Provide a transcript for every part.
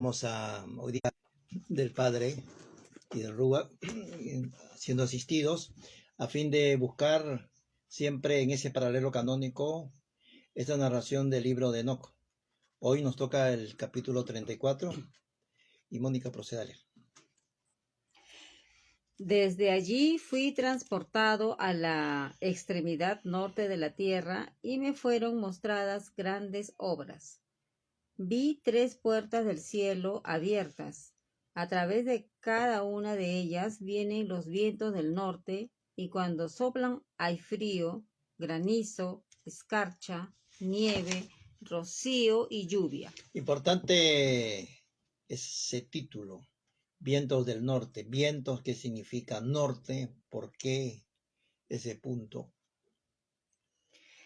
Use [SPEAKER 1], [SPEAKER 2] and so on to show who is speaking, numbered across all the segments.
[SPEAKER 1] Vamos a hoy día del Padre y del Rúa, siendo asistidos, a fin de buscar siempre en ese paralelo canónico esta narración del libro de Enoc. Hoy nos toca el capítulo 34 y Mónica procede a leer.
[SPEAKER 2] Desde allí fui transportado a la extremidad norte de la tierra y me fueron mostradas grandes obras. Vi 3 puertas del cielo abiertas. A través de cada una de ellas vienen los vientos del norte y cuando soplan hay frío, granizo, escarcha, nieve, rocío y lluvia.
[SPEAKER 1] Importante ese título, vientos del norte. Vientos, ¿qué significa norte? ¿Por qué ese punto?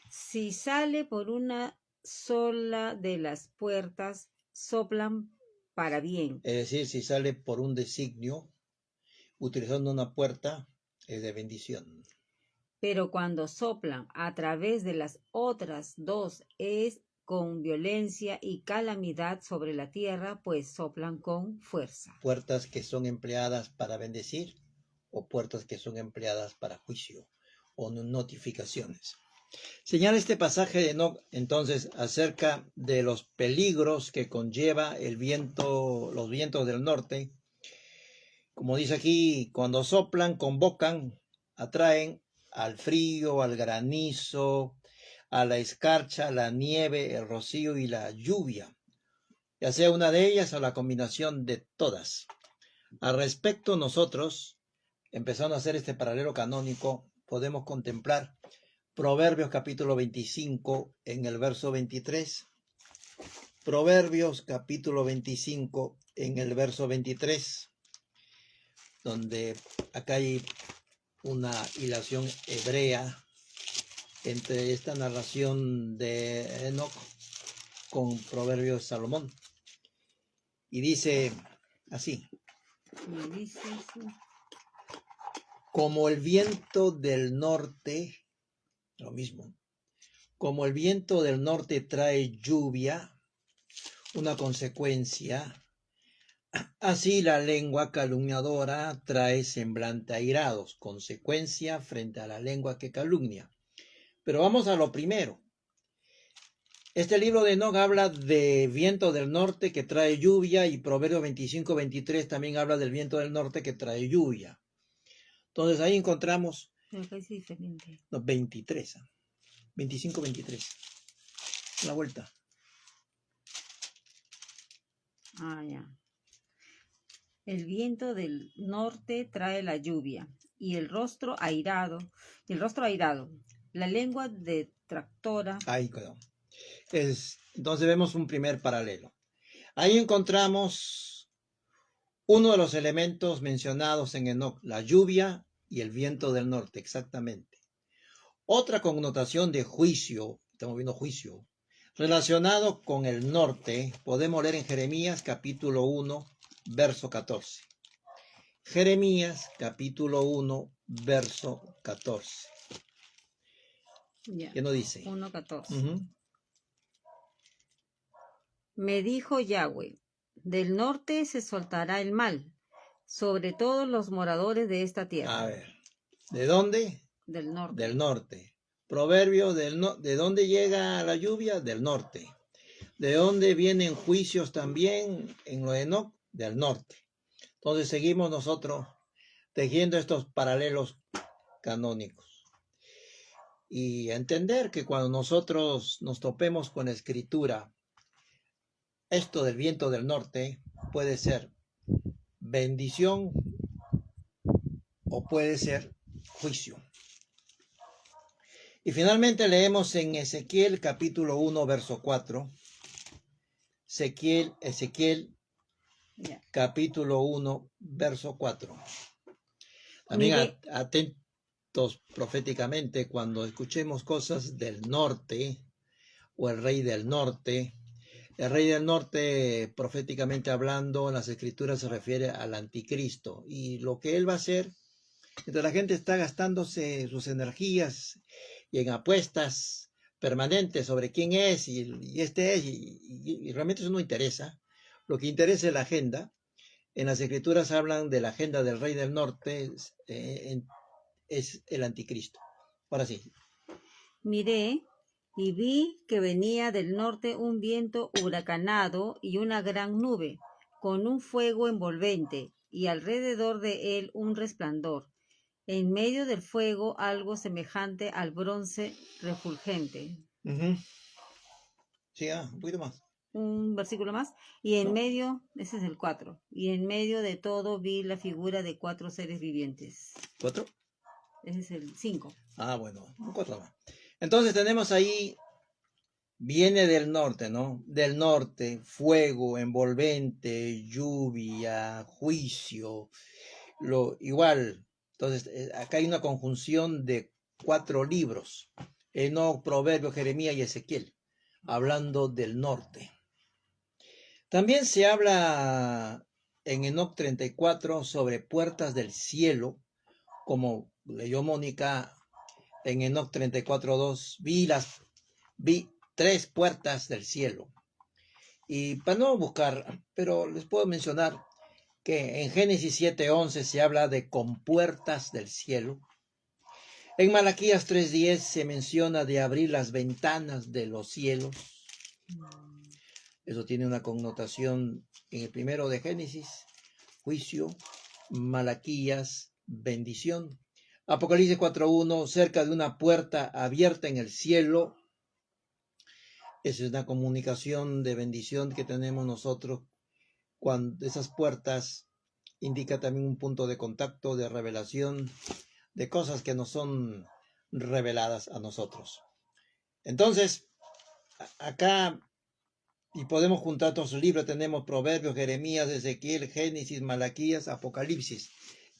[SPEAKER 2] Si sale por una sola de las puertas, soplan para bien.
[SPEAKER 1] Es decir, si sale por un designio, utilizando una puerta, es de bendición.
[SPEAKER 2] Pero cuando soplan a través de las otras 2 es con violencia y calamidad sobre la tierra, pues soplan con fuerza.
[SPEAKER 1] Puertas que son empleadas para bendecir o puertas que son empleadas para juicio o notificaciones. Señala este pasaje de Enoc entonces acerca de los peligros que conlleva el viento, los vientos del norte. Como dice aquí, cuando soplan, convocan, atraen al frío, al granizo, a la escarcha, la nieve, el rocío y la lluvia, ya sea una de ellas o la combinación de todas. Al respecto, nosotros, empezando a hacer este paralelo canónico, podemos contemplar Proverbios capítulo 25 en el verso 23. Proverbios capítulo 25 en el verso 23, donde acá hay una hilación hebrea entre esta narración de Enoc con Proverbios de Salomón. Y dice así: como el viento del norte, lo mismo, como el viento del norte trae lluvia, una consecuencia, así la lengua calumniadora trae semblante airados, consecuencia frente a la lengua que calumnia. Pero vamos a lo primero. Este libro de Enoc habla de viento del norte que trae lluvia y Proverbios 25-23 también habla del viento del norte que trae lluvia. Entonces ahí encontramos los 23, 25-23. La vuelta.
[SPEAKER 2] Ya. El viento del norte trae la lluvia y el rostro airado, la lengua detractora.
[SPEAKER 1] Ahí quedó. Entonces vemos un primer paralelo. Ahí encontramos uno de los elementos mencionados en Enoc, la lluvia y el viento del norte, exactamente. Otra connotación de juicio, estamos viendo juicio, relacionado con el norte, podemos leer en Jeremías capítulo 1, verso 14. Jeremías capítulo 1, verso 14. ¿Qué nos dice?
[SPEAKER 2] 1:14. Me dijo Yahweh, del norte se soltará el mal, sobre todos los moradores de esta tierra.
[SPEAKER 1] A ver, ¿de dónde?
[SPEAKER 2] Del norte.
[SPEAKER 1] Del norte. Proverbio ¿de dónde llega la lluvia? Del norte. ¿De dónde vienen juicios también en lo de Enoc? Del norte. Entonces seguimos nosotros tejiendo estos paralelos canónicos. Y entender que cuando nosotros nos topemos con la escritura, esto del viento del norte puede ser bendición o puede ser juicio. Y finalmente leemos en Ezequiel capítulo 1, verso 4. Ezequiel capítulo 1, verso 4. También atentos proféticamente cuando escuchemos cosas del norte o el rey del norte. El rey del norte, proféticamente hablando, en las escrituras se refiere al anticristo y lo que él va a hacer. Entonces la gente está gastándose sus energías y en apuestas permanentes sobre quién es y este es y realmente eso no interesa. lo que interesa es la agenda. En las escrituras hablan de la agenda del rey del norte, es el anticristo. Ahora sí.
[SPEAKER 2] Miré y vi que venía del norte un viento huracanado y una gran nube, con un fuego envolvente, y alrededor de él un resplandor. En medio del fuego algo semejante al bronce refulgente.
[SPEAKER 1] Sí, un poquito más.
[SPEAKER 2] Un versículo más, y en
[SPEAKER 1] ¿No?
[SPEAKER 2] medio, ese es el 4, y en medio de todo vi la figura de 4 seres vivientes.
[SPEAKER 1] ¿4?
[SPEAKER 2] Ese es el 5.
[SPEAKER 1] Bueno, un 4 más. Entonces tenemos ahí, viene del norte, ¿no? Del norte, fuego, envolvente, lluvia, juicio, igual. Entonces, acá hay una conjunción de 4 libros, Enoc, Proverbios, Jeremías y Ezequiel, hablando del norte. También se habla en Enoc 34 sobre puertas del cielo, como leyó Mónica en Enoc 34:2, vi 3 puertas del cielo. Y para no buscar, pero les puedo mencionar que en Génesis 7:11 se habla de compuertas del cielo. En Malaquías 3:10 se menciona de abrir las ventanas de los cielos. Eso tiene una connotación en el primero de Génesis, juicio, Malaquías, bendición. Apocalipsis 4:1, cerca de una puerta abierta en el cielo. Esa es una comunicación de bendición que tenemos nosotros cuando esas puertas indica también un punto de contacto, de revelación, de cosas que nos son reveladas a nosotros. Entonces, acá, y podemos juntar todos los libros, tenemos Proverbios, Jeremías, Ezequiel, Génesis, Malaquías, Apocalipsis,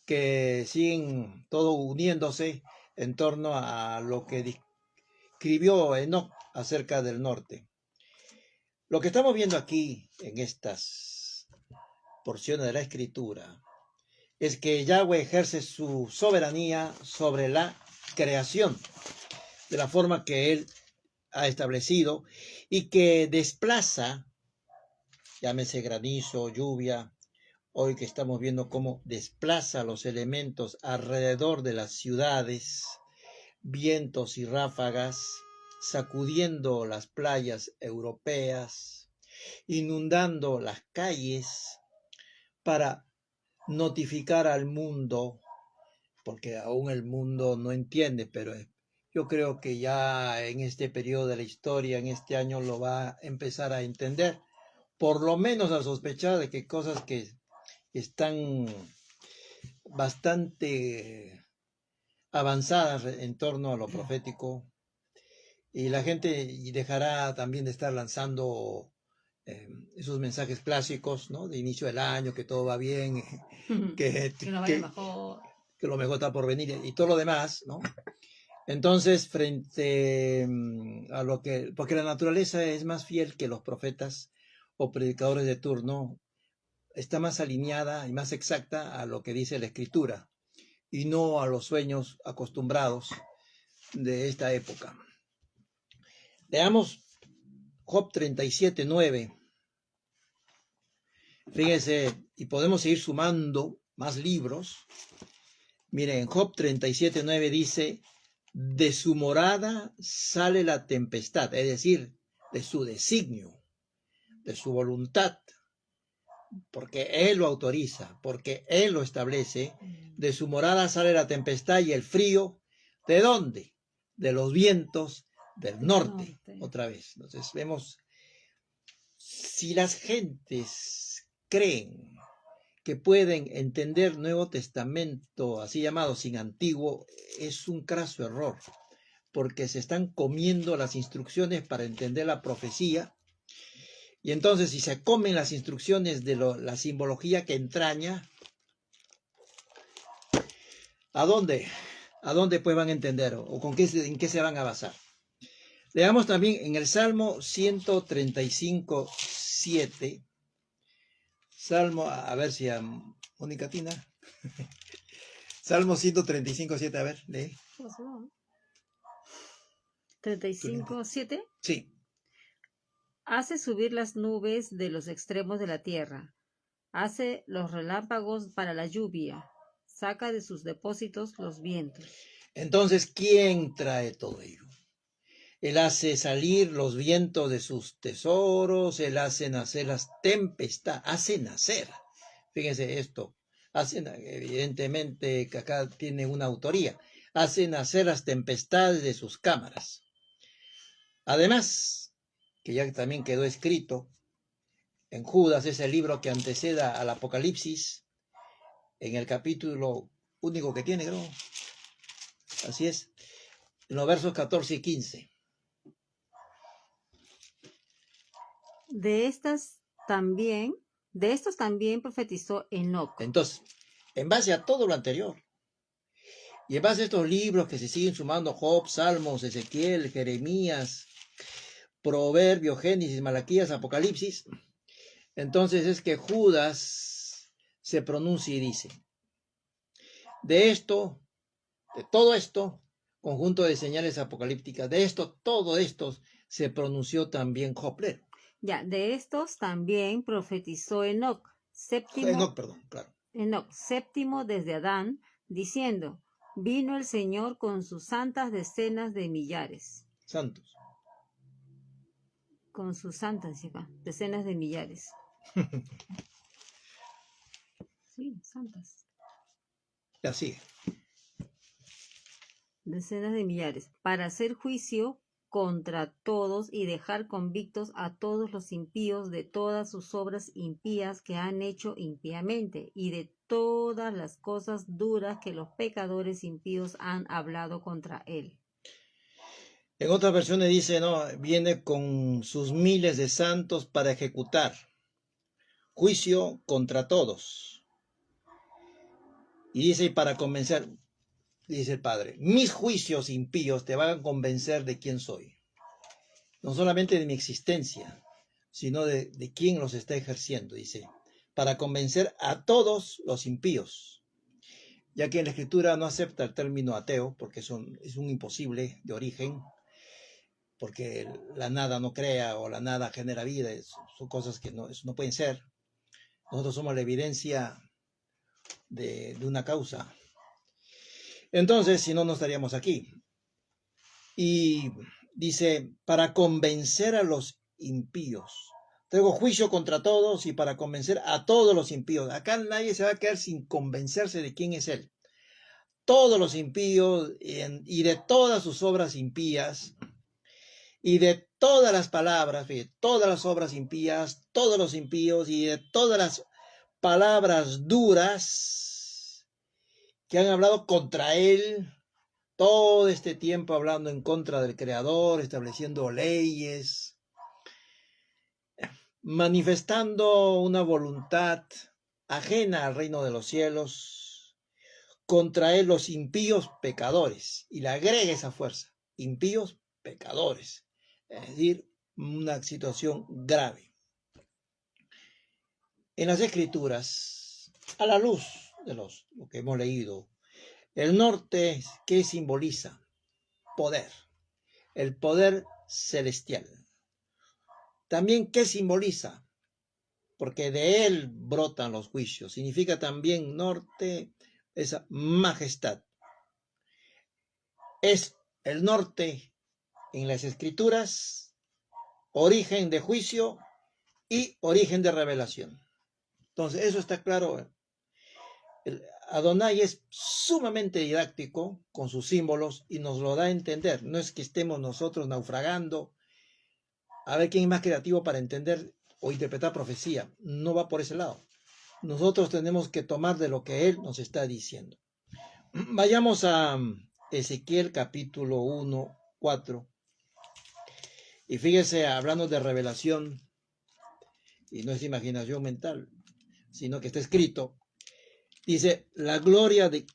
[SPEAKER 1] que siguen todo uniéndose en torno a lo que escribió Enoc acerca del norte. Lo que estamos viendo aquí en estas porciones de la escritura es que Yahweh ejerce su soberanía sobre la creación de la forma que él ha establecido y que desplaza, llámese granizo, lluvia, hoy que estamos viendo cómo desplaza los elementos alrededor de las ciudades, vientos y ráfagas, sacudiendo las playas europeas, inundando las calles para notificar al mundo, porque aún el mundo no entiende, pero yo creo que ya en este periodo de la historia, en este año, lo va a empezar a entender, por lo menos a sospechar de que cosas que están bastante avanzadas en torno a lo profético, y la gente dejará también de estar lanzando esos mensajes clásicos, ¿no? De inicio del año, que todo va bien,
[SPEAKER 2] que nos vaya mejor,
[SPEAKER 1] que lo mejor está por venir y todo lo demás, ¿no? Entonces, frente a lo que, porque la naturaleza es más fiel que los profetas o predicadores de turno, está más alineada y más exacta a lo que dice la Escritura y no a los sueños acostumbrados de esta época. Leamos Job 37:9. Fíjense, y podemos seguir sumando más libros. Miren, Job 37:9 dice: de su morada sale la tempestad, es decir, de su designio, de su voluntad, porque Él lo autoriza, porque Él lo establece. De su morada sale la tempestad y el frío. ¿De dónde? De los vientos del norte. Otra vez. Entonces vemos, si las gentes creen que pueden entender Nuevo Testamento, así llamado, sin Antiguo, es un craso error, porque se están comiendo las instrucciones para entender la profecía, y entonces si se comen las instrucciones de la simbología que entraña, ¿a dónde pues van a entender? ¿O en qué se van a basar? Leamos también en el Salmo 135:7. Salmo, a ver si a Mónica Tina. Salmo 135:7, a ver, lee.
[SPEAKER 2] 35:7.
[SPEAKER 1] Sí.
[SPEAKER 2] Hace subir las nubes de los extremos de la tierra. Hace los relámpagos para la lluvia. Saca de sus depósitos los vientos.
[SPEAKER 1] Entonces, ¿quién trae todo ello? Él hace salir los vientos de sus tesoros, él hace nacer las tempestades, hace nacer. Fíjense esto, evidentemente que acá tiene una autoría, hace nacer las tempestades de sus cámaras. Además, que ya también quedó escrito en Judas, ese libro que anteceda al Apocalipsis, en el capítulo único que tiene, creo. Así es, en los versos 14 y 15.
[SPEAKER 2] De estos también profetizó Enoc.
[SPEAKER 1] Entonces, en base a todo lo anterior, y en base a estos libros que se siguen sumando, Job, Salmos, Ezequiel, Jeremías, Proverbio, Génesis, Malaquías, Apocalipsis, entonces es que Judas se pronuncia y dice, de todo esto, conjunto de señales apocalípticas, todo esto se pronunció también Job.
[SPEAKER 2] Ya, de estos también profetizó Enoc,
[SPEAKER 1] Enoc, claro.
[SPEAKER 2] Enoc, séptimo desde Adán, diciendo, vino el Señor con sus santas decenas de millares.
[SPEAKER 1] Santos.
[SPEAKER 2] Con sus santas, decenas de millares. Sí, santas.
[SPEAKER 1] Ya sigue.
[SPEAKER 2] Decenas de millares, para hacer juicio contra todos y dejar convictos a todos los impíos de todas sus obras impías que han hecho impíamente y de todas las cosas duras que los pecadores impíos han hablado contra él.
[SPEAKER 1] En otras versiones dice, no, viene con sus miles de santos para ejecutar juicio contra todos. Y dice, para convencer, dice el Padre, mis juicios impíos te van a convencer de quién soy. No solamente de mi existencia, sino de quién los está ejerciendo, dice, para convencer a todos los impíos. Ya que en la Escritura no acepta el término ateo, porque es un imposible de origen, porque la nada no crea o la nada genera vida, son cosas que no pueden ser. Nosotros somos la evidencia de una causa. Entonces, si no, no estaríamos aquí. Y dice, para convencer a los impíos. Traigo juicio contra todos y para convencer a todos los impíos. Acá nadie se va a quedar sin convencerse de quién es Él. Todos los impíos y de todas sus obras impías y de todas las palabras, todas las obras impías, todos los impíos y de todas las palabras duras que han hablado contra Él, todo este tiempo hablando en contra del Creador, estableciendo leyes, manifestando una voluntad ajena al reino de los cielos, contra Él los impíos pecadores, y le agrega esa fuerza, impíos pecadores, es decir, una situación grave. En las Escrituras, a la luz de lo que hemos leído, el norte, ¿qué simboliza? Poder, el poder celestial. También, ¿qué simboliza? Porque de él brotan los juicios. Significa también norte, esa majestad. Es el norte en las Escrituras, origen de juicio y origen de revelación. Entonces, eso está claro. Adonai es sumamente didáctico con sus símbolos y nos lo da a entender. No es que estemos nosotros naufragando a ver quién es más creativo para entender o interpretar profecía. No va por ese lado. Nosotros tenemos que tomar de lo que Él nos está diciendo. Vayamos a Ezequiel capítulo 1, 4. Y fíjese, hablando de revelación, y no es imaginación mental, sino que está escrito. Dice, la gloria de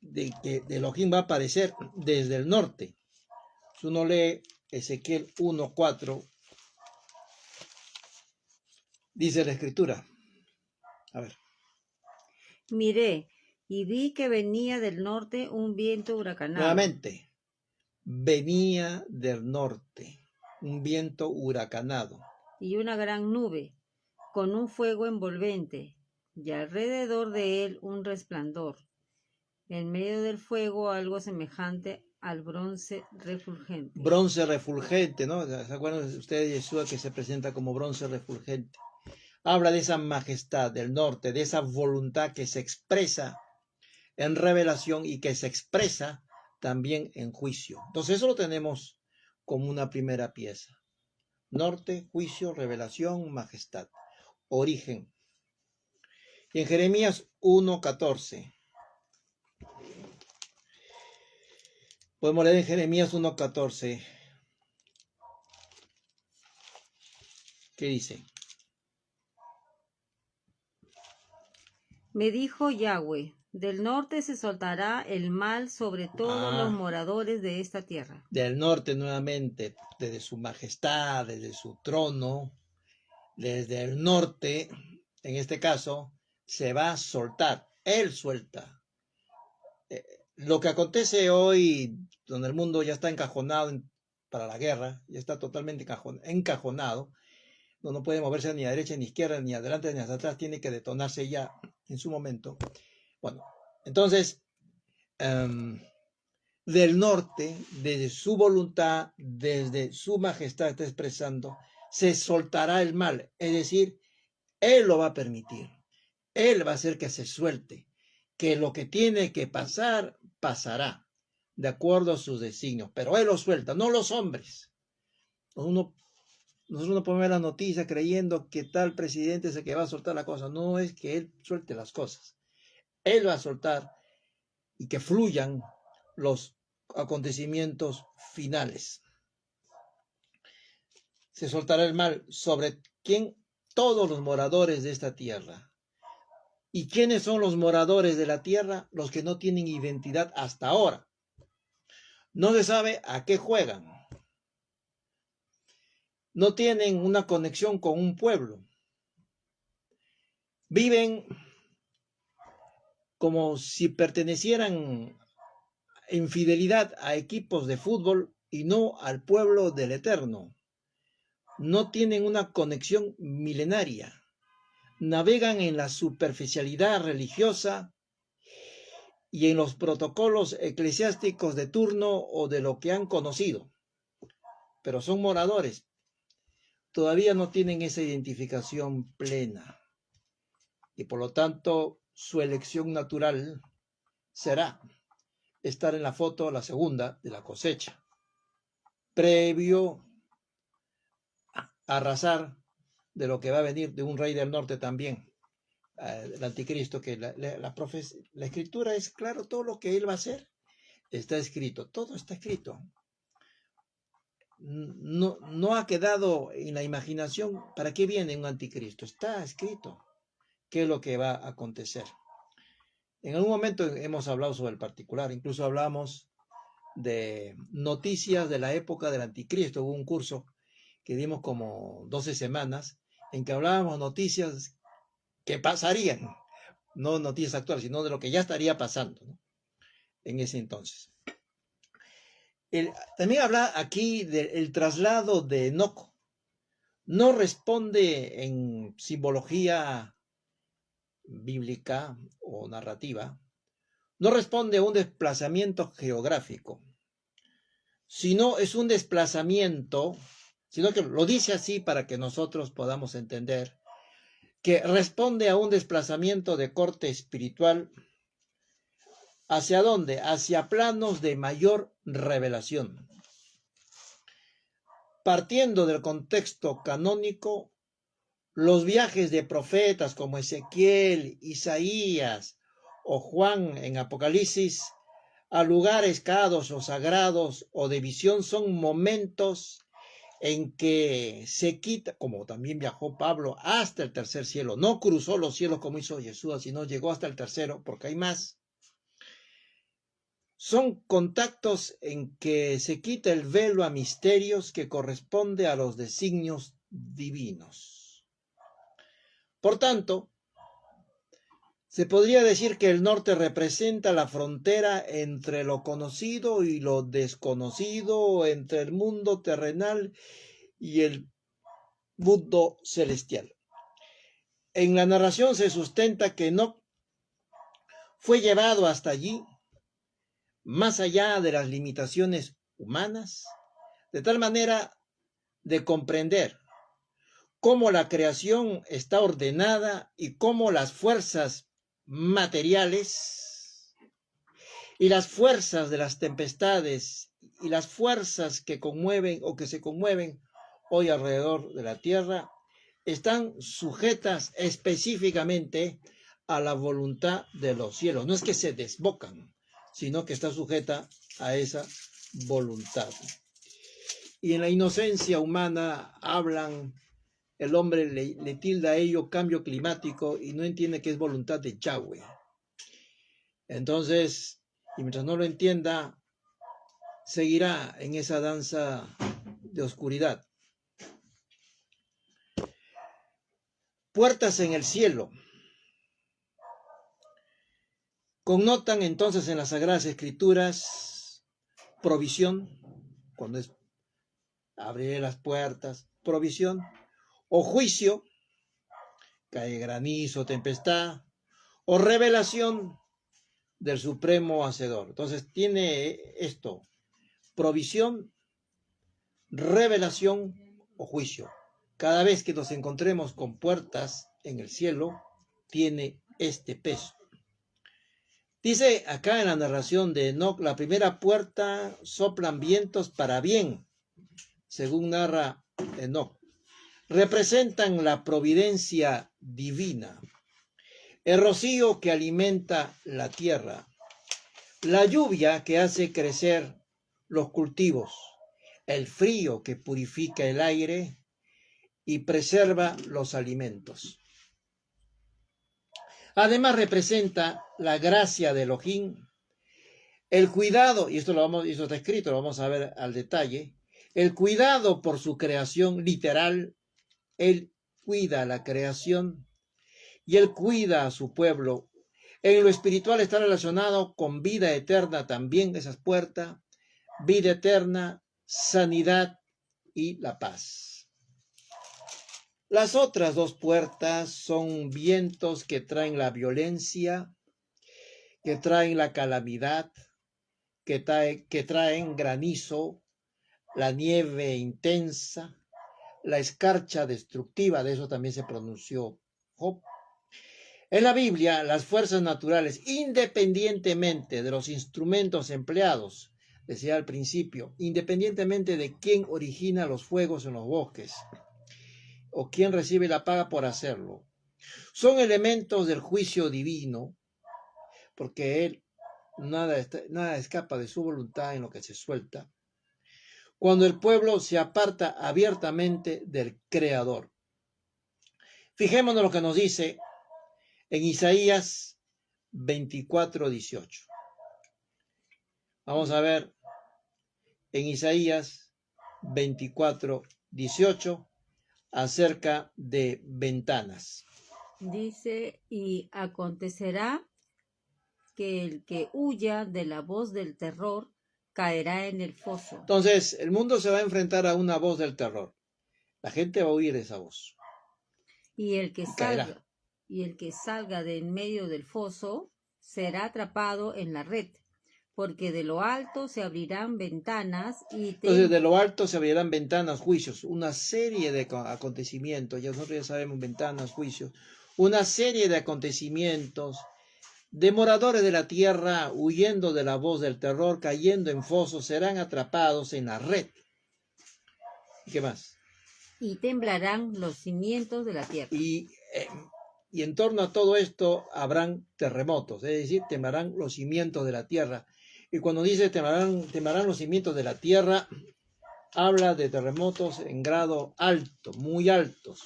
[SPEAKER 1] Elohim va a aparecer desde el norte. Si uno lee Ezequiel 1:4, dice la Escritura. A ver.
[SPEAKER 2] Miré y vi que venía del norte un viento huracanado.
[SPEAKER 1] Nuevamente, venía del norte un viento huracanado.
[SPEAKER 2] y una gran nube, con un fuego envolvente, y alrededor de él un resplandor. En medio del fuego algo semejante al bronce refulgente.
[SPEAKER 1] Bronce refulgente, ¿no? ¿Se acuerdan ustedes de Yeshua que se presenta como bronce refulgente? Habla de esa majestad del norte, de esa voluntad que se expresa en revelación y que se expresa también en juicio. Entonces eso lo tenemos como una primera pieza. Norte, juicio, revelación, majestad, origen. Y en Jeremías 1:14. Podemos leer en Jeremías 1:14. ¿Qué dice?
[SPEAKER 2] Me dijo Yahweh, del norte se soltará el mal sobre todos los moradores de esta tierra.
[SPEAKER 1] Del norte nuevamente, desde su majestad, desde su trono, desde el norte, en este caso, se va a soltar. Él suelta. Lo que acontece hoy, donde el mundo ya está encajonado para la guerra, ya está totalmente encajonado, no puede moverse ni a derecha ni a izquierda, ni adelante ni hacia atrás, tiene que detonarse ya en su momento. Bueno, entonces, del norte, desde su voluntad, desde su majestad está expresando, se soltará el mal, es decir, Él lo va a permitir, Él va a hacer que se suelte, que lo que tiene que pasar, pasará, de acuerdo a sus designios, pero Él lo suelta, no los hombres. Nosotros no podemos ver la noticia creyendo que tal presidente es el que va a soltar la cosa, no es que Él suelte las cosas, Él va a soltar y que fluyan los acontecimientos finales. Se soltará el mal sobre ¿quién? Todos los moradores de esta tierra. ¿Y quiénes son los moradores de la tierra? Los que no tienen identidad hasta ahora. No se sabe a qué juegan. No tienen una conexión con un pueblo. Viven como si pertenecieran en fidelidad a equipos de fútbol y no al pueblo del Eterno. No tienen una conexión milenaria. Navegan en la superficialidad religiosa y en los protocolos eclesiásticos de turno o de lo que han conocido. Pero son moradores. Todavía no tienen esa identificación plena. Y por lo tanto, su elección natural será estar en la foto, la segunda, de la cosecha. Previo a arrasar de lo que va a venir de un rey del norte también, el anticristo, que la escritura es claro, todo lo que él va a hacer está escrito, todo está escrito. No ha quedado en la imaginación para qué viene un anticristo, está escrito qué es lo que va a acontecer. En algún momento hemos hablado sobre el particular, incluso hablamos de noticias de la época del anticristo. Hubo un curso que dimos como 12 semanas en que hablábamos noticias que pasarían, no noticias actuales, sino de lo que ya estaría pasando, ¿no? En ese entonces. También habla aquí del traslado de Enoc. No responde en simbología bíblica o narrativa, no responde a un desplazamiento geográfico, sino es un desplazamiento, sino que lo dice así para que nosotros podamos entender que responde a un desplazamiento de corte espiritual. ¿Hacia dónde? Hacia planos de mayor revelación. Partiendo del contexto canónico, los viajes de profetas como Ezequiel, Isaías o Juan en Apocalipsis a lugares cados o sagrados o de visión son momentos en que se quita, como también viajó Pablo hasta el tercer cielo. No cruzó los cielos como hizo Jesús, sino llegó hasta el tercero, porque hay más. Son contactos en que se quita el velo a misterios que corresponde a los designios divinos. Por tanto, se podría decir que el norte representa la frontera entre lo conocido y lo desconocido, entre el mundo terrenal y el mundo celestial. En la narración se sustenta que Enoc fue llevado hasta allí, más allá de las limitaciones humanas, de tal manera de comprender cómo la creación está ordenada y cómo las fuerzas materiales y las fuerzas de las tempestades y las fuerzas que conmueven o que se conmueven hoy alrededor de la tierra están sujetas específicamente a la voluntad de los cielos. No es que se desbocan, sino que está sujeta a esa voluntad. Y en la inocencia humana hablan, el hombre le tilda a ello cambio climático y no entiende que es voluntad de Yahweh. Entonces, y mientras no lo entienda, seguirá en esa danza de oscuridad. Puertas en el cielo. Connotan entonces en las Sagradas Escrituras provisión, cuando es abriré las puertas, provisión, o juicio, cae granizo, tempestad, o revelación del Supremo Hacedor. Entonces tiene esto, provisión, revelación o juicio. Cada vez que nos encontremos con puertas en el cielo, tiene este peso. Dice acá en la narración de Enoc, la primera puerta soplan vientos para bien, según narra Enoc. Representan la providencia divina, el rocío que alimenta la tierra, la lluvia que hace crecer los cultivos, el frío que purifica el aire y preserva los alimentos. Además representa la gracia de Elohim, el cuidado, y esto está escrito, lo vamos a ver al detalle, el cuidado por su creación literal. Él cuida la creación y Él cuida a su pueblo. En lo espiritual está relacionado con vida eterna también, esas puertas, vida eterna, sanidad y la paz. Las otras dos puertas son vientos que traen la violencia, que traen la calamidad, que traen granizo, la nieve intensa, la escarcha destructiva, de eso también se pronunció Job. En la Biblia, las fuerzas naturales, independientemente de los instrumentos empleados, decía al principio, independientemente de quién origina los fuegos en los bosques o quién recibe la paga por hacerlo, son elementos del juicio divino, porque Él nada escapa de su voluntad en lo que se suelta, cuando el pueblo se aparta abiertamente del Creador. Fijémonos lo que nos dice en Isaías 24:18. Vamos a ver en Isaías 24:18 acerca de ventanas.
[SPEAKER 2] Dice, y acontecerá que el que huya de la voz del terror caerá en el foso.
[SPEAKER 1] Entonces, el mundo se va a enfrentar a una voz del terror. La gente va a oír esa voz.
[SPEAKER 2] Y el que salga de en medio del foso será atrapado en la red, porque de lo alto se abrirán ventanas
[SPEAKER 1] Entonces, de lo alto se abrirán ventanas, juicios, una serie de acontecimientos. Ya nosotros ya sabemos ventanas, juicios, una serie de acontecimientos de moradores de la tierra huyendo de la voz del terror, cayendo en fosos, serán atrapados en la red. ¿Y qué más?
[SPEAKER 2] Y temblarán los cimientos de la tierra.
[SPEAKER 1] Y en torno a todo esto habrán terremotos, es decir, temblarán los cimientos de la tierra. Y cuando dice temblarán los cimientos de la tierra, habla de terremotos en grado alto, muy altos.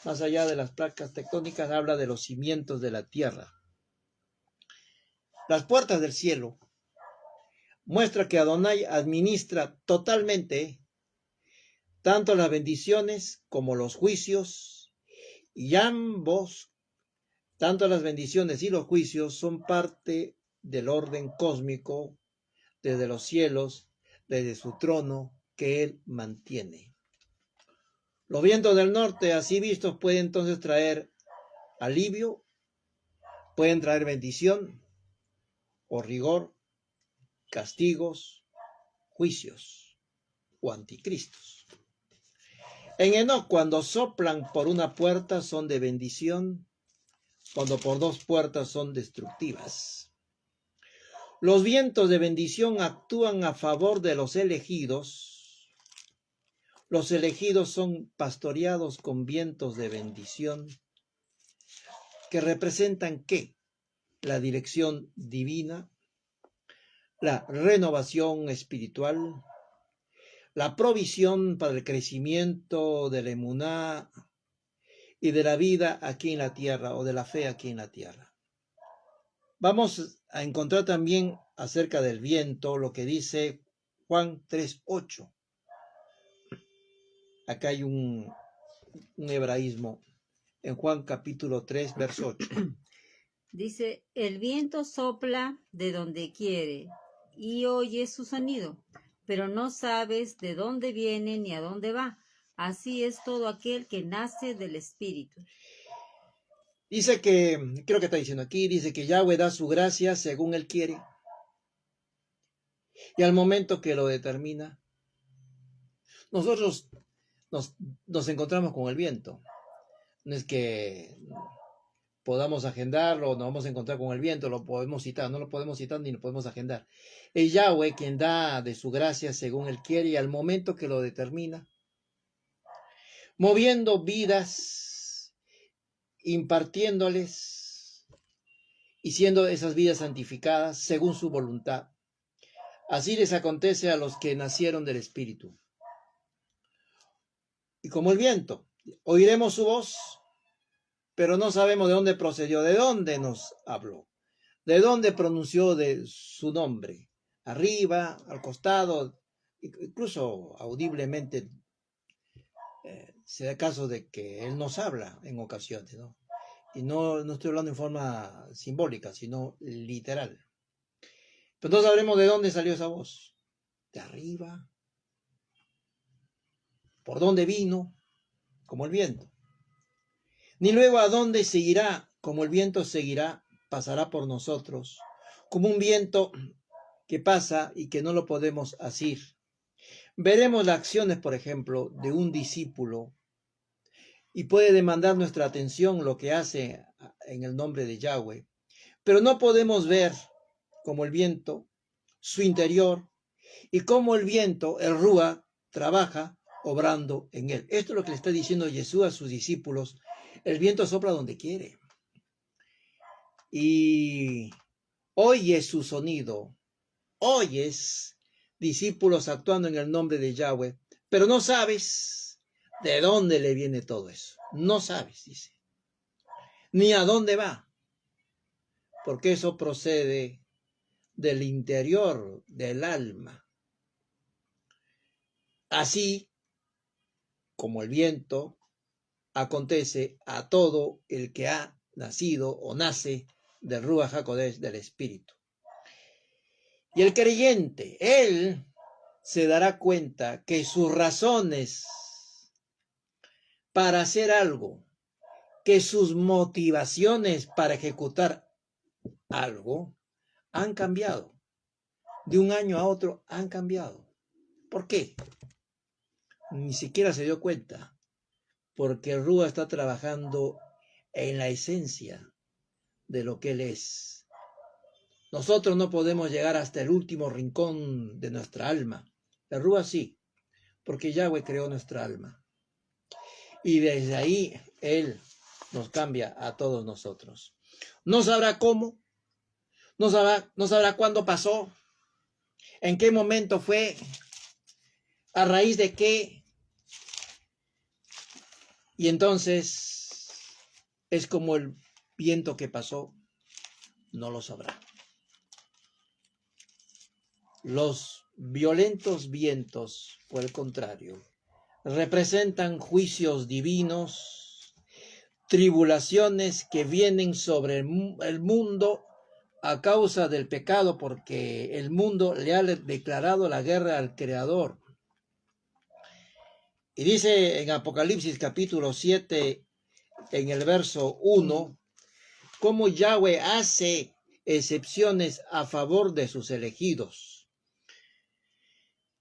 [SPEAKER 1] Más allá de las placas tectónicas, habla de los cimientos de la tierra. Las puertas del cielo muestra que Adonai administra totalmente tanto las bendiciones como los juicios, y ambos, tanto las bendiciones y los juicios, son parte del orden cósmico desde los cielos, desde su trono que Él mantiene. Los vientos del norte, así vistos, pueden entonces traer alivio, pueden traer bendición o rigor, castigos, juicios o anticristos. En Enoc, cuando soplan por una puerta son de bendición, cuando por dos puertas son destructivas. Los vientos de bendición actúan a favor de los elegidos. Los elegidos son pastoreados con vientos de bendición que representan ¿qué? La dirección divina, la renovación espiritual, la provisión para el crecimiento de la emuná y de la vida aquí en la tierra o de la fe aquí en la tierra. Vamos a encontrar también acerca del viento lo que dice Juan 3:8. Acá hay un hebraísmo en Juan capítulo 3, verso 8.
[SPEAKER 2] Dice, el viento sopla de donde quiere y oyes su sonido, pero no sabes de dónde viene ni a dónde va. Así es todo aquel que nace del Espíritu.
[SPEAKER 1] Dice que, creo que está diciendo aquí, dice que Yahweh da su gracia según Él quiere. Y al momento que lo determina, nosotros nos encontramos con el viento. No es que podamos agendarlo, nos vamos a encontrar con el viento, lo podemos citar, no lo podemos citar ni lo podemos agendar. Es Yahweh quien da de su gracia según Él quiere y al momento que lo determina, moviendo vidas, impartiéndoles y siendo esas vidas santificadas según su voluntad. Así les acontece a los que nacieron del Espíritu. Y como el viento, oiremos su voz, pero no sabemos de dónde procedió, de dónde nos habló, de dónde pronunció de su nombre, arriba, al costado, incluso audiblemente. Se da caso de que Él nos habla en ocasiones, ¿no? Y no estoy hablando en forma simbólica, sino literal. Pero no sabremos de dónde salió esa voz. De arriba. Por dónde vino, como el viento. Ni luego a dónde seguirá, como el viento seguirá, pasará por nosotros, como un viento que pasa y que no lo podemos asir. Veremos las acciones, por ejemplo, de un discípulo y puede demandar nuestra atención lo que hace en el nombre de Yahweh. Pero no podemos ver, como el viento, su interior y cómo el viento, el Rúa, trabaja obrando en él. Esto es lo que le está diciendo Jesús a sus discípulos. El viento sopla donde quiere. Y oyes su sonido. Oyes discípulos actuando en el nombre de Yahweh, pero no sabes de dónde le viene todo eso. No sabes, dice. Ni a dónde va. Porque eso procede del interior del alma. Así como el viento acontece a todo el que ha nacido o nace del Ruach HaKodesh, del Espíritu. Y el creyente, él se dará cuenta que sus razones para hacer algo, que sus motivaciones para ejecutar algo han cambiado. De un año a otro han cambiado. ¿Por qué? Ni siquiera se dio cuenta. Porque el Rúa está trabajando en la esencia de lo que Él es. Nosotros no podemos llegar hasta el último rincón de nuestra alma. El Rúa sí, porque Yahweh creó nuestra alma. Y desde ahí Él nos cambia a todos nosotros. No sabrá cómo, no sabrá cuándo pasó, en qué momento fue, a raíz de qué. Y entonces es como el viento que pasó, no lo sabrá. Los violentos vientos, por el contrario, representan juicios divinos, tribulaciones que vienen sobre el mundo a causa del pecado, porque el mundo le ha declarado la guerra al Creador. Y dice en Apocalipsis capítulo 7, en el verso 1, cómo Yahweh hace excepciones a favor de sus elegidos.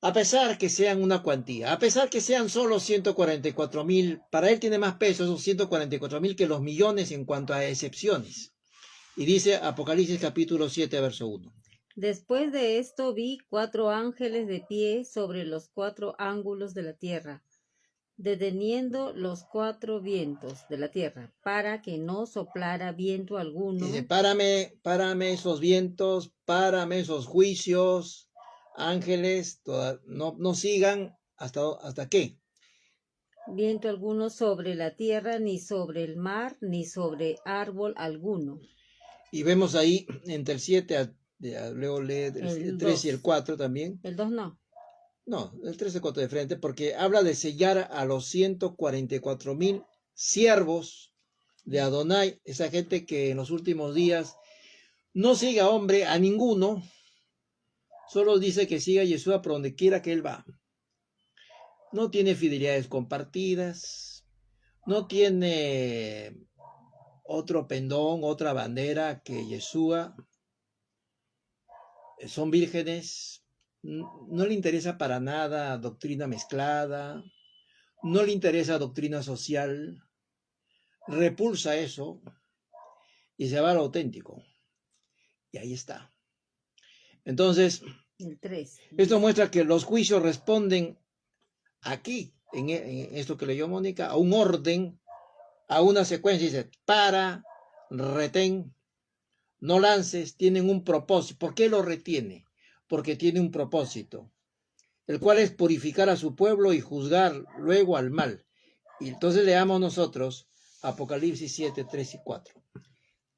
[SPEAKER 1] A pesar que sean una cuantía, a pesar que sean solo 144,000, para él tiene más peso esos 144,000 que los millones en cuanto a excepciones. Y dice Apocalipsis capítulo 7, verso 1.
[SPEAKER 2] Después de esto vi 4 ángeles de pie sobre los 4 ángulos de la tierra, deteniendo los 4 vientos de la tierra, para que no soplara viento alguno.
[SPEAKER 1] Dice, párame esos vientos, párame esos juicios, ángeles, no sigan hasta qué.
[SPEAKER 2] Viento alguno sobre la tierra, ni sobre el mar, ni sobre árbol alguno.
[SPEAKER 1] Y vemos ahí entre el 7, luego lee el 3 y el 4 también.
[SPEAKER 2] El 2 no.
[SPEAKER 1] No, el 3 y el 4 de frente, porque habla de sellar a los 144,000 siervos de Adonai, esa gente que en los últimos días no siga, hombre, a ninguno, solo dice que siga a Yeshua por donde quiera que él va. No tiene fidelidades compartidas, no tiene otro pendón, otra bandera que Yeshua. Son vírgenes, no le interesa para nada doctrina mezclada, no le interesa doctrina social, repulsa eso y se va al auténtico. Y ahí está. Entonces,
[SPEAKER 2] el 3.
[SPEAKER 1] Esto muestra que los juicios responden aquí, en esto que leyó Mónica, a un orden, a una secuencia. Dice, para, retén, no lances, tienen un propósito. ¿Por qué lo retiene? Porque tiene un propósito, el cual es purificar a su pueblo y juzgar luego al mal. Y entonces leamos nosotros Apocalipsis 7, 3 y 4.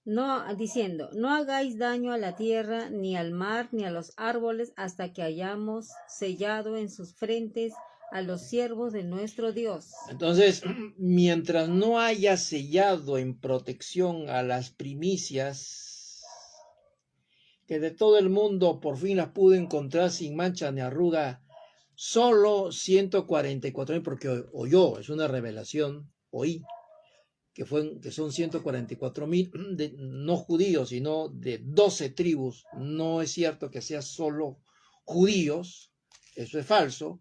[SPEAKER 2] No, diciendo, no hagáis daño a la tierra, ni al mar, ni a los árboles, hasta que hayamos sellado en sus frentes a los siervos de nuestro Dios.
[SPEAKER 1] Entonces, mientras no haya sellado en protección a las primicias, que de todo el mundo por fin las pude encontrar sin mancha ni arruga, solo 144,000, porque oyó, es una revelación, oí, que son 144,000 no judíos, sino de 12 tribus. No es cierto que sea solo judíos, eso es falso,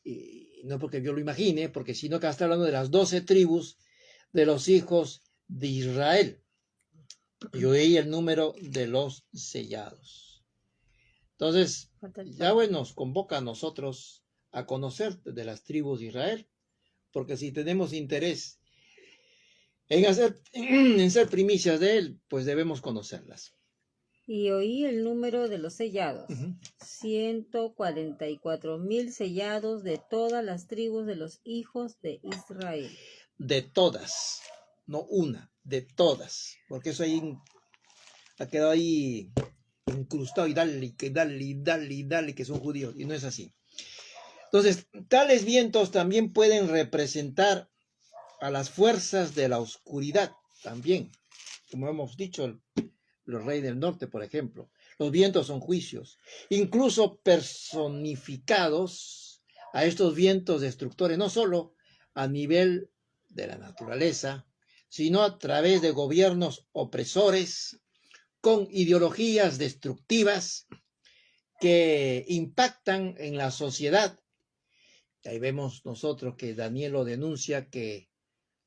[SPEAKER 1] y no porque yo lo imagine, porque sino acá está hablando de las 12 tribus de los hijos de Israel. Yo oí el número de los sellados. Entonces, Yahweh nos convoca a nosotros a conocer de las tribus de Israel, porque si tenemos interés en ser primicias de él, pues debemos conocerlas.
[SPEAKER 2] Y oí el número de los sellados, 144,000 sellados de todas las tribus de los hijos de Israel.
[SPEAKER 1] De todas, no una, de todas, porque eso ahí ha quedado ahí incrustado y dale, que son judíos, y no es así. Entonces, tales vientos también pueden representar a las fuerzas de la oscuridad, también, como hemos dicho, los reyes del norte, por ejemplo. Los vientos son juicios, incluso personificados a estos vientos destructores, no solo a nivel de la naturaleza, sino a través de gobiernos opresores con ideologías destructivas que impactan en la sociedad. Y ahí vemos nosotros que Daniel lo denuncia, que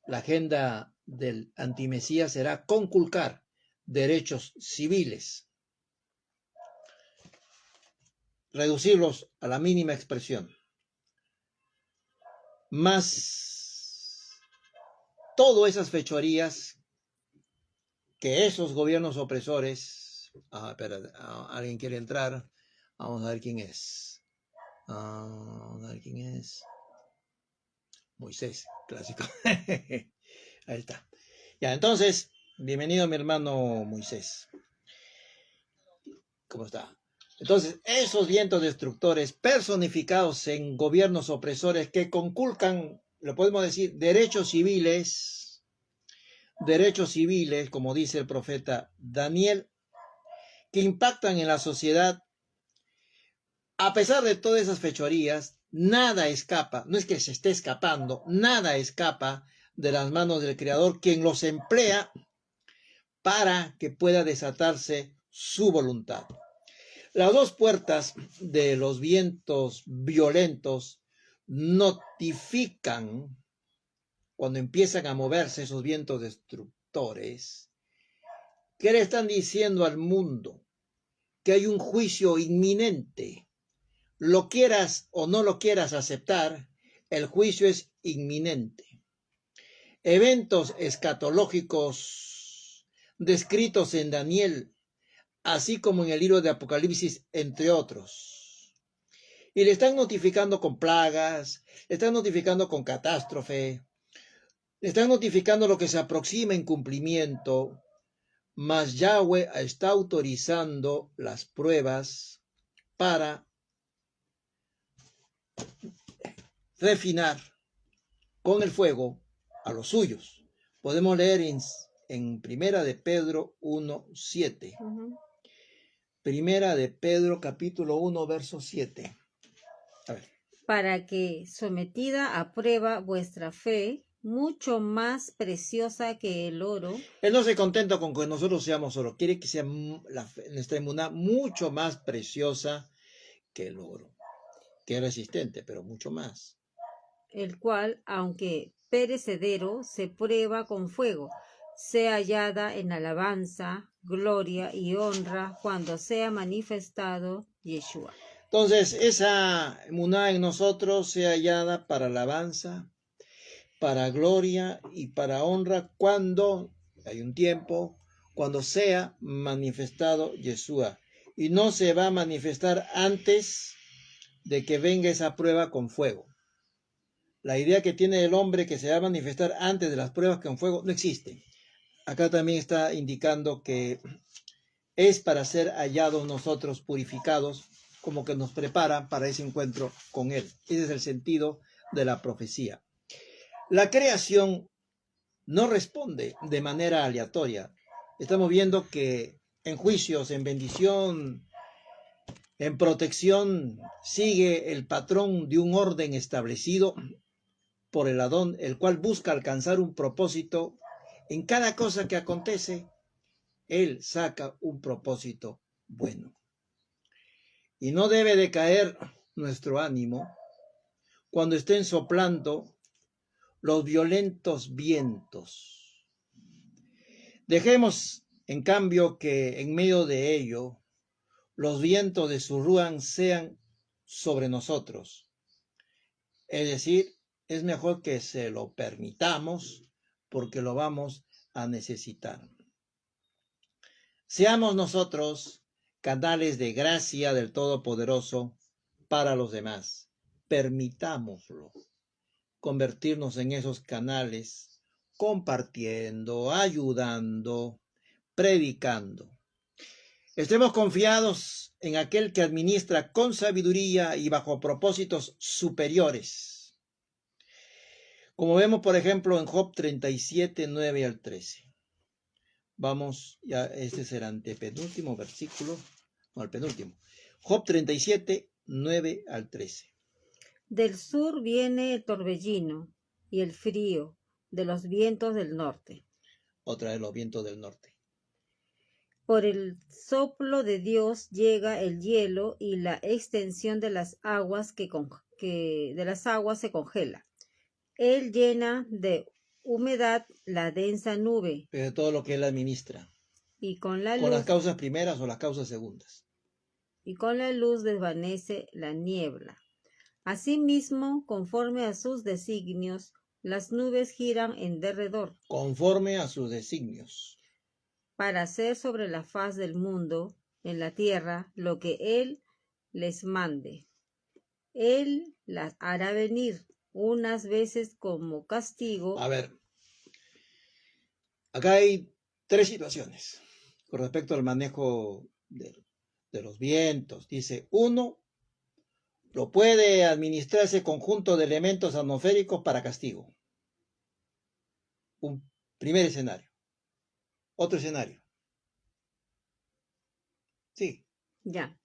[SPEAKER 1] la agenda del antimesías será conculcar derechos civiles, reducirlos a la mínima expresión. Más todas esas fechorías que esos gobiernos opresores, alguien quiere entrar, vamos a ver quién es. Moisés, clásico. Ahí está. Ya, entonces, bienvenido mi hermano Moisés. ¿Cómo está? Entonces, esos vientos destructores personificados en gobiernos opresores que conculcan, lo podemos decir, derechos civiles, como dice el profeta Daniel, que impactan en la sociedad. A pesar de todas esas fechorías, Nada escapa, no es que se esté escapando, nada escapa de las manos del Creador, quien los emplea para que pueda desatarse su voluntad. Las dos puertas de los vientos violentos notifican, cuando empiezan a moverse esos vientos destructores, que le están diciendo al mundo que hay un juicio inminente. Lo quieras o no lo quieras aceptar, el juicio es inminente. Eventos escatológicos descritos en Daniel, así como en el libro de Apocalipsis, entre otros. Y le están notificando con plagas, le están notificando con catástrofe, le están notificando lo que se aproxima en cumplimiento, mas Yahweh está autorizando las pruebas para refinar con el fuego a los suyos. Podemos leer en Primera de Pedro 1:7. Primera de Pedro capítulo 1, verso 7. A ver.
[SPEAKER 2] Para que, sometida a prueba vuestra fe, mucho más preciosa que el oro.
[SPEAKER 1] Él no se contenta con que nosotros seamos oro, quiere que sea nuestra emuná mucho más preciosa que el oro, que es resistente, pero mucho más.
[SPEAKER 2] El cual, aunque perecedero, se prueba con fuego, sea hallada en alabanza, gloria y honra cuando sea manifestado Yeshua.
[SPEAKER 1] Entonces, esa emuná en nosotros sea hallada para alabanza, para gloria y para honra cuando hay un tiempo, cuando sea manifestado Yeshua. Y no se va a manifestar antes de que venga esa prueba con fuego. La idea que tiene el hombre que se va a manifestar antes de las pruebas con fuego no existe. Acá también está indicando que es para ser hallados nosotros purificados, como que nos prepara para ese encuentro con Él. Ese es el sentido de la profecía. La creación no responde de manera aleatoria. Estamos viendo que en juicios, en bendición, en protección, sigue el patrón de un orden establecido por el Adón, el cual busca alcanzar un propósito. En cada cosa que acontece, Él saca un propósito bueno. Y no debe de caer nuestro ánimo cuando estén soplando los violentos vientos. Dejemos, en cambio, que en medio de ello, los vientos de su ruán sean sobre nosotros. Es decir, es mejor que se lo permitamos porque lo vamos a necesitar. Seamos nosotros canales de gracia del Todopoderoso para los demás. Permitámoslo convertirnos en esos canales, compartiendo, ayudando, predicando. Estemos confiados en aquel que administra con sabiduría y bajo propósitos superiores. Como vemos, por ejemplo, en Job 37, 9 al 13. Vamos, ya este es el antepenúltimo versículo, no, el penúltimo. Job 37, 9 al 13.
[SPEAKER 2] Del sur viene el torbellino y el frío de los vientos del norte.
[SPEAKER 1] Otra vez los vientos del norte.
[SPEAKER 2] Por el soplo de Dios llega el hielo y la extensión de las aguas se congela. Él llena de humedad la densa nube.
[SPEAKER 1] De todo lo que él administra.
[SPEAKER 2] Y con la
[SPEAKER 1] las causas primeras o las causas segundas.
[SPEAKER 2] Y con la luz desvanece la niebla. Asimismo, conforme a sus designios, las nubes giran en derredor.
[SPEAKER 1] Conforme a sus designios.
[SPEAKER 2] Para hacer sobre la faz del mundo, en la tierra, lo que Él les mande. Él las hará venir unas veces como castigo.
[SPEAKER 1] A ver, acá hay tres situaciones con respecto al manejo de los vientos. Dice, uno, lo puede administrar ese conjunto de elementos atmosféricos para castigo. Un primer escenario. Otro escenario. Sí.
[SPEAKER 2] Ya.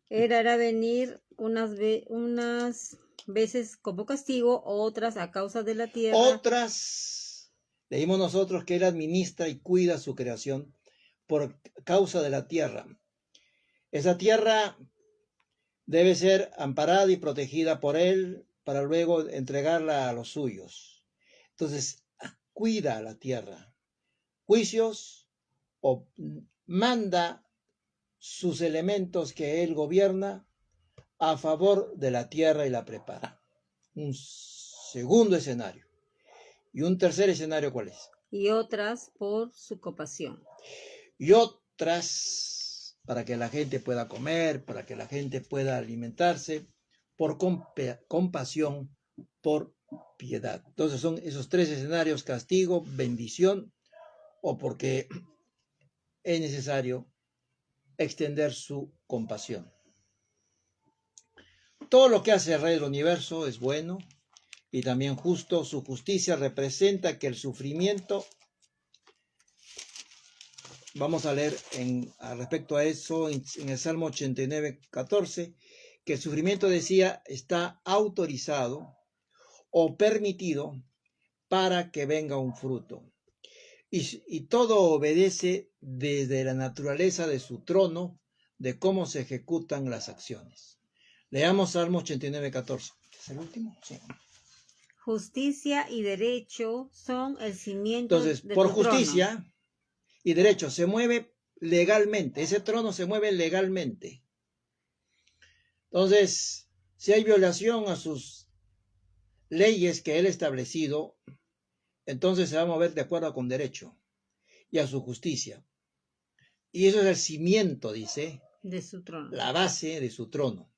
[SPEAKER 2] Él hará venir unas veces como castigo, otras a causa de la tierra.
[SPEAKER 1] Otras, leímos nosotros que Él administra y cuida su creación por causa de la tierra. Esa tierra debe ser amparada y protegida por Él para luego entregarla a los suyos. Entonces, cuida la tierra. Juicios o manda sus elementos que Él gobierna a favor de la tierra y la prepara. Un segundo escenario. ¿Y un tercer escenario cuál es?
[SPEAKER 2] Y otras por su compasión.
[SPEAKER 1] Y otras para que la gente pueda comer, para que la gente pueda alimentarse, por compasión, por piedad. Entonces son esos tres escenarios: castigo, bendición, o porque es necesario extender su compasión. Todo lo que hace el Rey del Universo es bueno y también justo. Su justicia representa que el sufrimiento, vamos a leer al respecto a eso en el Salmo 89, 14, que el sufrimiento, decía, está autorizado o permitido para que venga un fruto. Y todo obedece desde la naturaleza de su trono, de cómo se ejecutan las acciones. Leamos Salmo 89, 14. ¿Es el último? Sí.
[SPEAKER 2] Justicia y derecho son el cimiento.
[SPEAKER 1] Entonces,
[SPEAKER 2] de
[SPEAKER 1] por
[SPEAKER 2] tu
[SPEAKER 1] justicia
[SPEAKER 2] trono.
[SPEAKER 1] y derecho se mueve legalmente. Ese trono se mueve legalmente. Entonces, si hay violación a sus leyes que Él ha establecido, entonces se va a mover de acuerdo con derecho y a su justicia. Y eso es el cimiento, dice,
[SPEAKER 2] de su trono.
[SPEAKER 1] la base de su trono.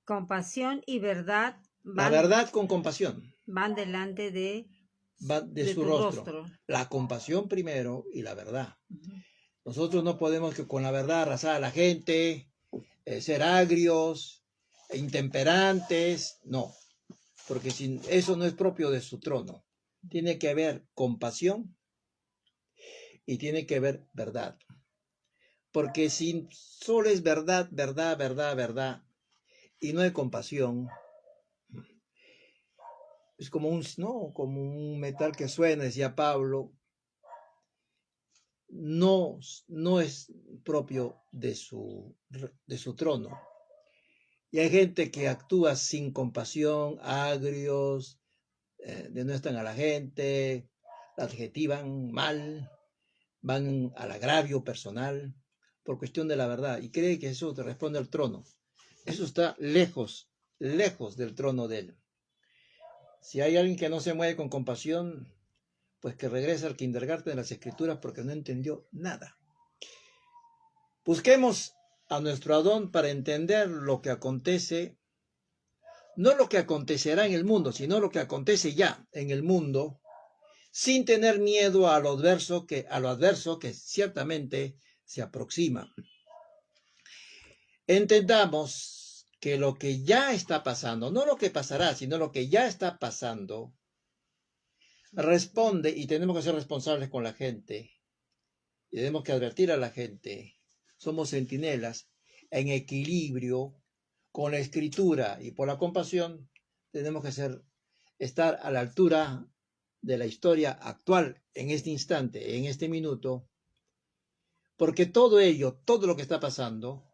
[SPEAKER 2] Compasión y verdad
[SPEAKER 1] La verdad con compasión
[SPEAKER 2] van delante de
[SPEAKER 1] su rostro. La compasión primero y la verdad. Nosotros no podemos que con la verdad arrasar a la gente, ser agrios, intemperantes, no, porque eso no es propio de su trono. Tiene que haber compasión y tiene que haber verdad. Porque si solo es verdad, verdad, verdad, verdad, y no hay compasión, es como un metal que suena, decía Pablo, no es propio de su trono. Y hay gente que actúa sin compasión, agrios, denuestran a la gente, la adjetivan mal, van al agravio personal por cuestión de la verdad y cree que eso te responde al trono. Eso está lejos del trono de Él. Si hay alguien que no se mueve con compasión, pues que regrese al kindergarten de las Escrituras porque no entendió nada. Busquemos a nuestro Adón para entender lo que acontece, no lo que acontecerá en el mundo, sino lo que acontece ya en el mundo, sin tener miedo a lo adverso que ciertamente se aproxima. Entendamos que lo que ya está pasando, no lo que pasará, sino lo que ya está pasando, responde, y tenemos que ser responsables con la gente, y tenemos que advertir a la gente. Somos centinelas en equilibrio con la Escritura, y por la compasión tenemos que estar a la altura de la historia actual en este instante, en este minuto, porque todo lo que está pasando,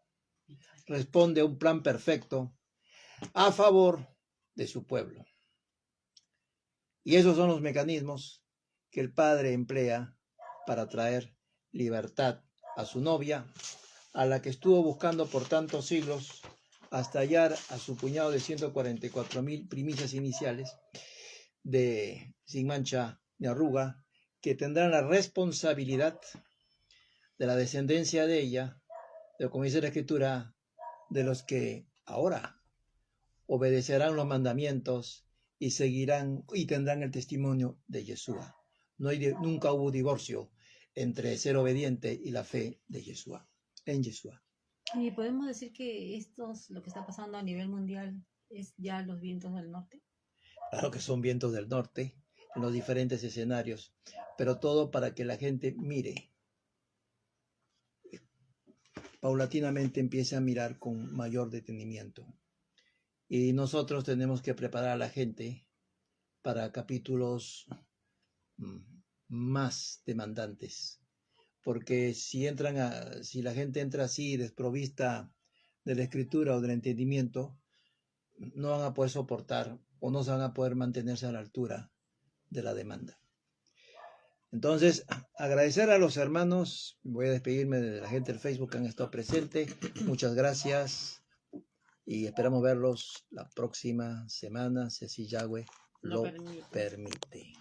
[SPEAKER 1] responde a un plan perfecto a favor de su pueblo. Y esos son los mecanismos que el Padre emplea para traer libertad a su novia, a la que estuvo buscando por tantos siglos, hasta hallar a su puñado de 144,000 primicias iniciales sin mancha ni arruga, que tendrán la responsabilidad de la descendencia de ella, como dice la Escritura, de los que ahora obedecerán los mandamientos y seguirán y tendrán el testimonio de Yeshua. Nunca hubo divorcio entre ser obediente y la fe de Yeshua, en Yeshua.
[SPEAKER 2] Y podemos decir que lo que está pasando a nivel mundial, es ya los vientos del norte.
[SPEAKER 1] Claro que son vientos del norte en los diferentes escenarios, pero todo para que la gente mire, paulatinamente empiece a mirar con mayor detenimiento Y nosotros tenemos que preparar a la gente para capítulos más demandantes. Porque si la gente entra así desprovista de la escritura o del entendimiento, no van a poder soportar o no se van a poder mantenerse a la altura de la demanda. Entonces, agradecer a los hermanos, voy a despedirme de la gente del Facebook que han estado presentes. Muchas gracias y esperamos verlos la próxima semana, si así Yahweh lo permite.